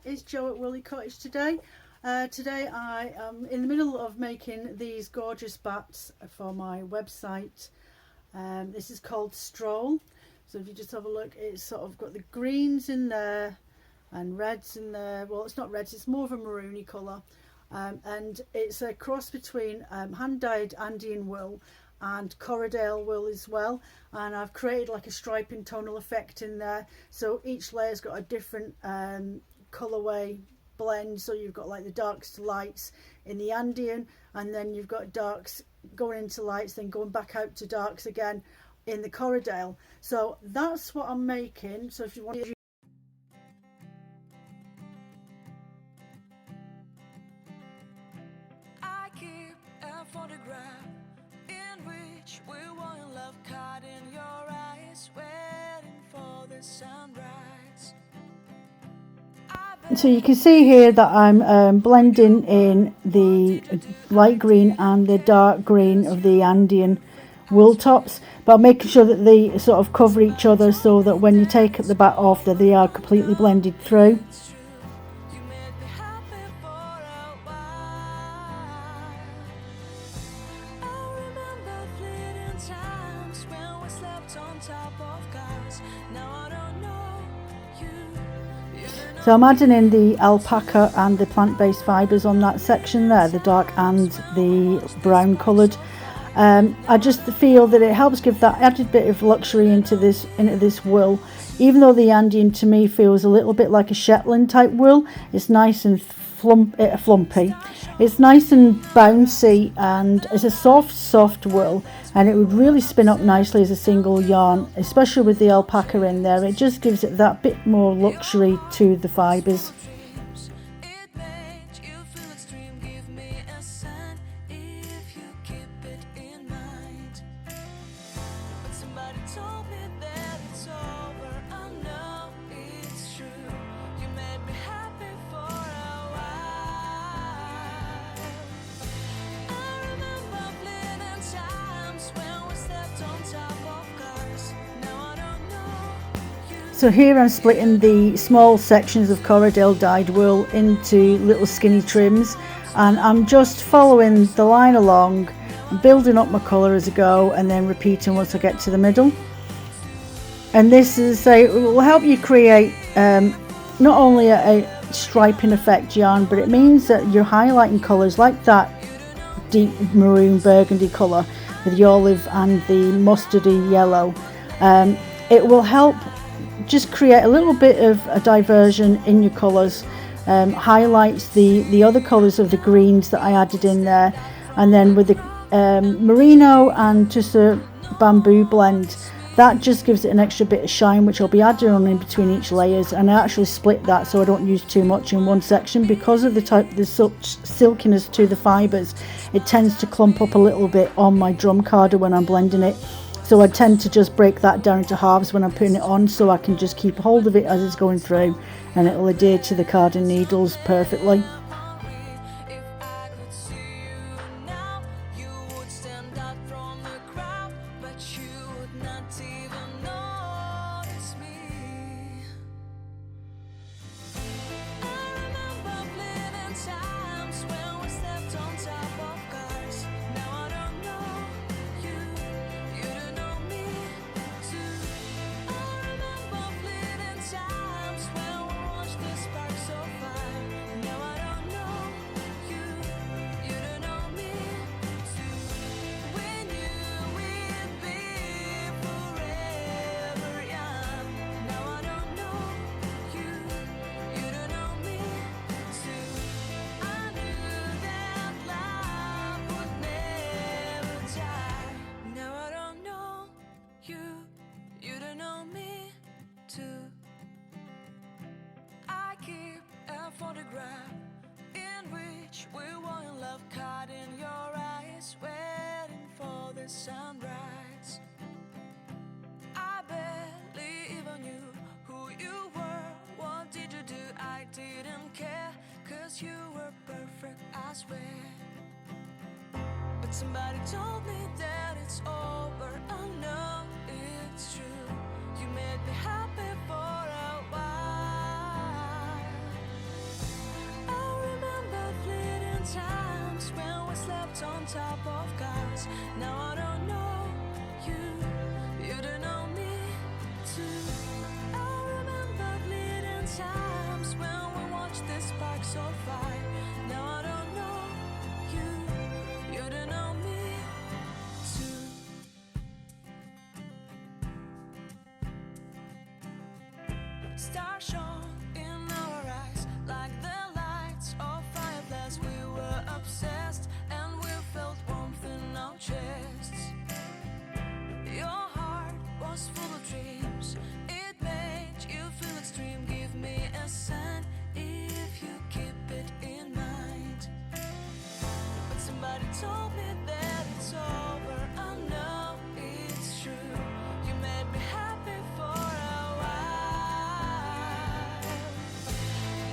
it's Jo at Wooliecottage today. Today I am in the middle of making these gorgeous bats for my website. This is called Stroll. So if you just have a look, it's sort of got the greens in there and reds in there. Well, it's not reds, it's more of a maroony colour. And it's a cross between hand-dyed Andean wool and Corriedale wool as well, and I've created like a striping tonal effect in there, so each layer's got a different colourway blend. So you've got like the darks to lights in the Andean, and then you've got darks going into lights, then going back out to darks again in the Corriedale. So that's what I'm making. So if you want to, I keep a photograph in which we were in love, caught in your eyes, waiting for the sunrise. so you can see here that I'm blending in the light green and the dark green of the Andean wool tops, but making sure that they sort of cover each other so that when you take the bat off that they are completely blended through. You made me happy for a while. I remember fleeting times when we slept on top of cars. Now I don't know you. So I'm adding in the alpaca and the plant-based fibres on that section there, the dark and the brown coloured. I just feel that it helps give that added bit of luxury into this wool. Even though the Andean to me feels a little bit like a Shetland type wool, it's nice and flumpy. It's nice and bouncy, and it's a soft wool, and it would really spin up nicely as a single yarn, especially with the alpaca in there. It just gives it that bit more luxury to the fibres. It made you feel extreme. Give me a sign if you keep it in mind. But somebody told me that it's over. I know it's true. You made me happy for a while. I remember fleeting times when we slept on top of cars. Now I don't know you. So here I'm splitting the small sections of Corriedale dyed wool into little skinny trims, and I'm just following the line along, building up my colour as I go, and then repeating once I get to the middle. And this is it will help you create not only a striping effect yarn, but it means that you're highlighting colours like that deep maroon burgundy colour with the olive and the mustardy yellow. It will help just create a little bit of a diversion in your colours, highlights the other colours of the greens that I added in there, and then with the merino and just a bamboo blend, that just gives it an extra bit of shine, which I'll be adding on in between each layers. And I actually split that so I don't use too much in one section, because of there's such silkiness to the fibres. It tends to clump up a little bit on my drum carder when I'm blending it. So I tend to just break that down into halves when I'm putting it on, so I can just keep hold of it as it's going through, and it will adhere to the carding needles perfectly. If I could see you now, you would stand out from the crowd, but you would not even notice me. I remember fleeting times when we slept on top of cars. Now I don't know you don't know me too. I remember fleeting times when we watched the sparks so far. Now I don't know you don't know me too. We knew we'd be forever young. Now I don't know you don't know me too. I knew that love would never die. Now I don't know you don't know me too. I keep a photograph in which we were in love, caught in your eyes, waiting for the sunrise. I barely even knew who you were. What did you do? I didn't care, 'cause you were perfect, I swear. But somebody told me that it's over. I know it's true. You made me happy for a while. slept on top of cars. Now I don't know you don't know me too. I remember bleeding times when we watched the sparks of fire. Now I don't know you don't know me too. Stars shone in our eyes like the lights of fireplace. We were obsessed and we felt warmth in our chests. Your heart was full of dreams. It made you feel extreme. Give me a sign if you keep it in mind. But somebody told me that it's over. I know it's true. You made me happy for a while.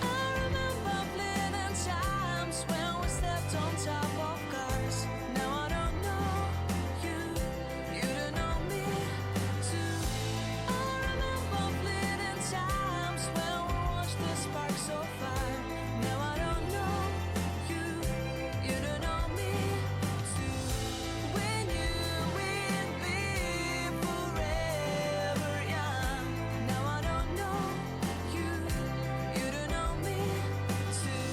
I remember bleeding times when we slept on top of cars. Now I don't know you don't know me too. I remember bleeding times when we watched the sparks of fire. Now I don't know you don't know me too. We knew we'd be forever young. Now I don't know you don't know me too.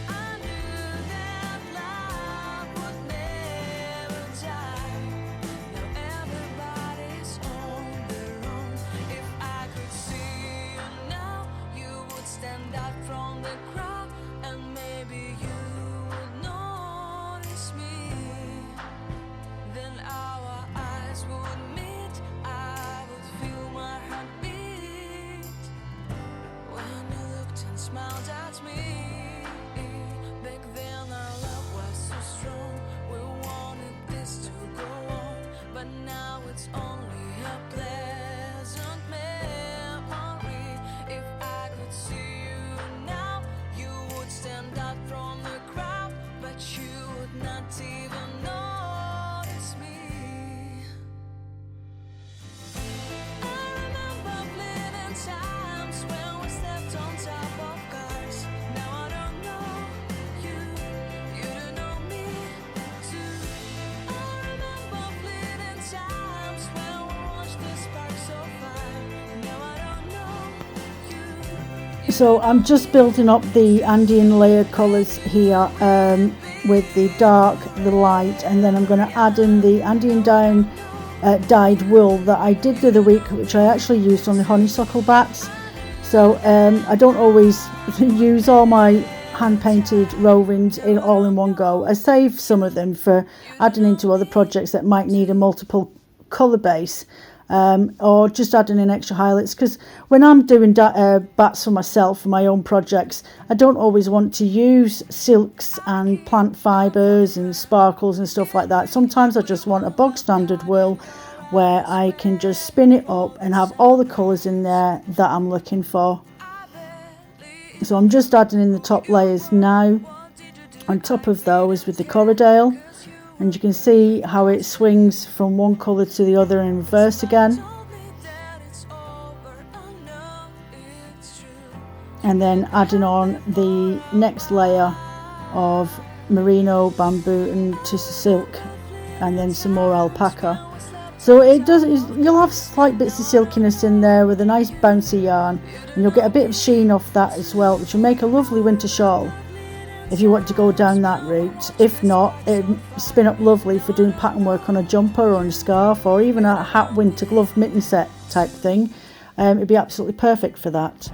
I knew that love would never die. Now everybody's on their own. If I could see you now, you would stand out from the crowd, and maybe you would notice me. Then our eyes would meet. I would feel my heart beat when you looked and smiled at me. Back then our love was so strong. We wanted this to go on, but now it's only a pleasant memory. If I could see you now, you would stand out from the crowd, but you would not even notice me. I remember bleeding times when we slept on top of cars. Now I don't know you don't know me too. I remember bleeding times when we watched the sparks of fire. Now I don't know you. So I'm just building up the Andean layer colours here with the dark, the light, and then I'm going to add in the Andean dyed wool that I did the other week, which I actually used on the honeysuckle bats. So I don't always use all my hand painted rovings all in one go. I save some of them for adding into other projects that might need a multiple colour base. Or just adding in extra highlights, because when I'm doing bats for myself, for my own projects, I don't always want to use silks and plant fibres and sparkles and stuff like that. Sometimes I just want a bog standard wool where I can just spin it up and have all the colours in there that I'm looking for. So I'm just adding in the top layers now on top of those with the Corridale. And you can see how it swings from one colour to the other in reverse again. And then adding on the next layer of merino, bamboo and tissue silk, and then some more alpaca. So you'll have slight bits of silkiness in there with a nice bouncy yarn, and you'll get a bit of sheen off that as well, which will make a lovely winter shawl if you want to go down that route. If not, it'd spin up lovely for doing pattern work on a jumper or on a scarf, or even a hat, winter glove, mitten set type thing. It'd be absolutely perfect for that.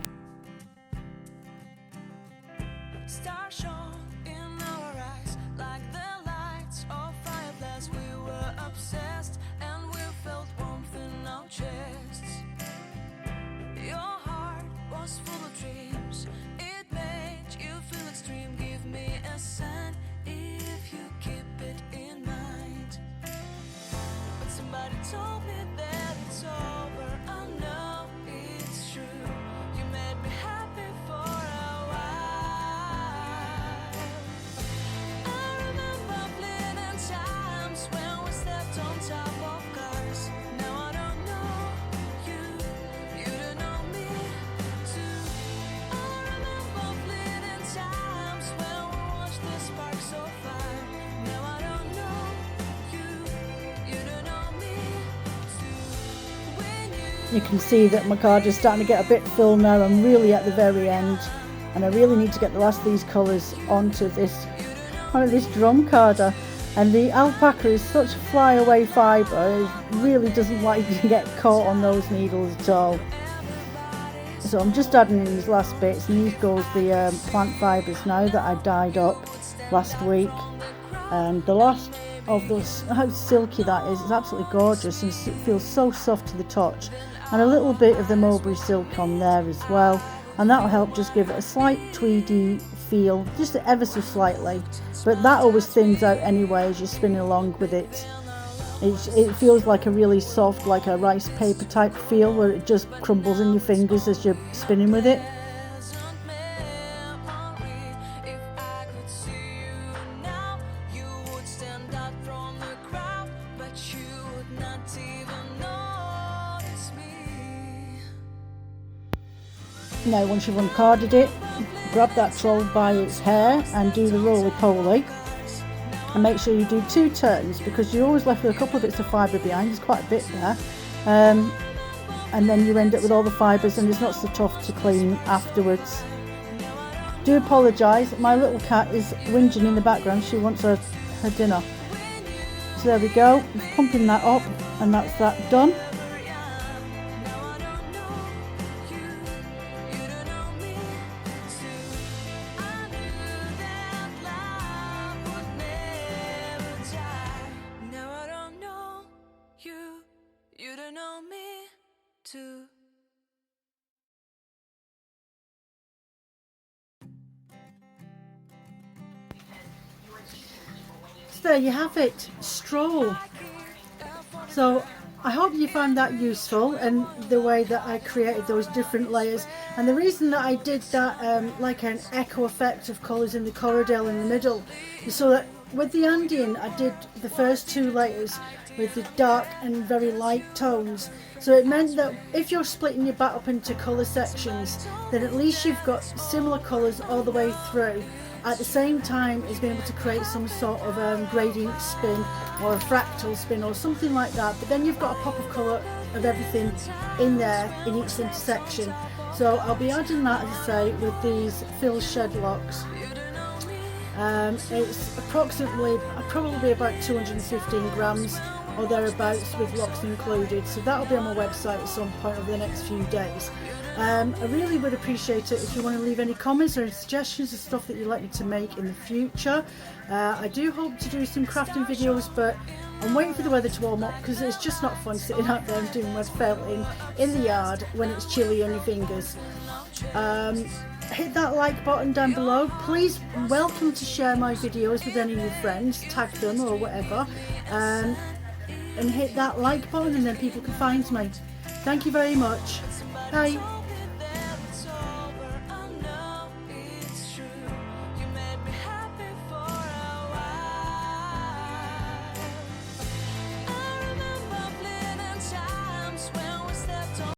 Stars shone in our eyes like the lights of fireplace. We were obsessed and we felt warmth in our chests. Your heart was full of dreams. It made you feel extreme. Give me a sign if you keep it in mind. But somebody told me that it's over. I know it's true. You made me happy for a while. I remember bleeding times when we slept on top of cars. Now I don't know you don't know me too. I remember bleeding times when we watched the sparks of fire. Now You can see that my card is starting to get a bit full now. I'm really at the very end, and I really need to get the last of these colours onto this drum carder. And the alpaca is such a flyaway fibre, it really doesn't like to get caught on those needles at all. So I'm just adding in these last bits, and these goes the plant fibres now that I dyed up last week. And the last of those, how silky that is, it's absolutely gorgeous, and it feels so soft to the touch. And a little bit of the mulberry silk on there as well, and that'll help just give it a slight tweedy feel, just ever so slightly, but that always thins out anyway as you're spinning along with it. It feels like a really soft, like a rice paper type feel, where it just crumbles in your fingers as you're spinning with it. Now once you've uncarded it, grab that troll by its hair and do the roly-poly, and make sure you do 2 turns, because you're always left with a couple of bits of fibre behind. There's quite a bit there, and then you end up with all the fibres, and it's not so tough to clean afterwards. Do apologise, my little cat is whinging in the background, she wants her dinner. So there we go, pumping that up, and that's that done. You don't know me too. So there you have it, Stroll. So I hope you found that useful, and the way that I created those different layers. And the reason that I did that like an echo effect of colours in the Corridel in the middle is so that with the Andean I did the first 2 layers with the dark and very light tones, so it meant that if you're splitting your bat up into colour sections, then at least you've got similar colours all the way through, at the same time as being able to create some sort of gradient spin or a fractal spin or something like that. But then you've got a pop of colour of everything in there in each intersection. So I'll be adding that, as I say, with these fill shed locks. It's approximately, probably about 215 grams or thereabouts with locks included, so that'll be on my website at some point over the next few days. I really would appreciate it if you want to leave any comments or any suggestions of stuff that you'd like me to make in the future. I do hope to do some crafting videos, but I'm waiting for the weather to warm up, because it's just not fun sitting out there and doing web felting in the yard when it's chilly on your fingers. Hit that like button down below. Please, welcome to share my videos with any of your friends, tag them or whatever, and hit that like button, and then people can find me. Thank you very much. Bye.